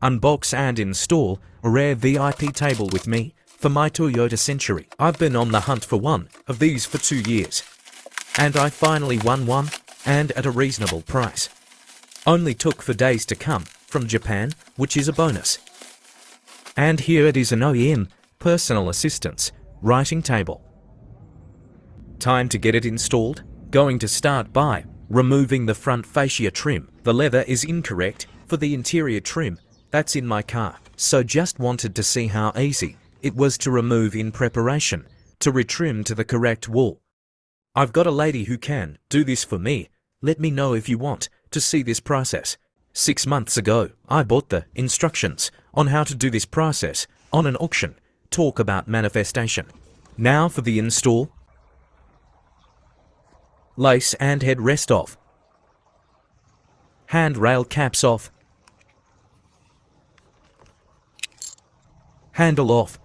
unbox and install a rare VIP table with me for my Toyota Century. I've been on the hunt for one of these for 2 years, and I finally won one, and at a reasonable price. Only took 4 days to come from Japan, which is a bonus. And here it is, an OEM personal assistance writing table. Time to get it installed. Going to start by removing the front fascia trim. The leather is incorrect for the interior trim that's in my car, so just wanted to see how easy it was to remove in preparation to retrim to the correct wool. I've got a lady who can do this for me. Let me know if you want to see this process. 6 months ago, I bought the instructions on how to do this process on an auction. Talk about manifestation. Now for the install. Lace and headrest off. Handrail caps off. Handle off.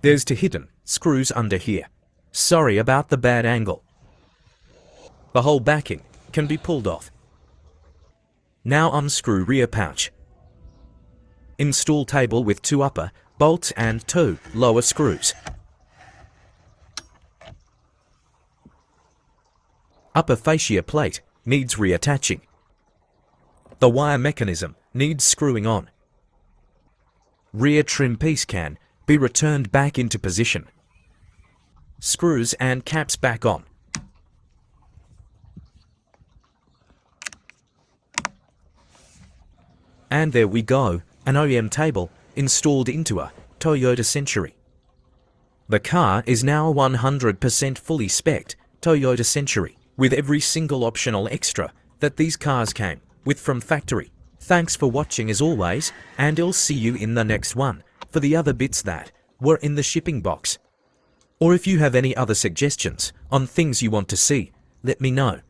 There's 2 hidden screws under here. Sorry about the bad angle. The whole backing can be pulled off. Now unscrew rear pouch. Install table with 2 upper bolts and 2 lower screws. Upper fascia plate needs reattaching. The wire mechanism needs screwing on. Rear trim piece can be returned back into position. Screws and caps back on. And there we go, an OEM table installed into a Toyota Century. The car is now a 100% fully spec'd Toyota Century, with every single optional extra that these cars came with from factory. Thanks for watching as always, and I'll see you in the next one for the other bits that were in the shipping box. Or if you have any other suggestions on things you want to see, let me know.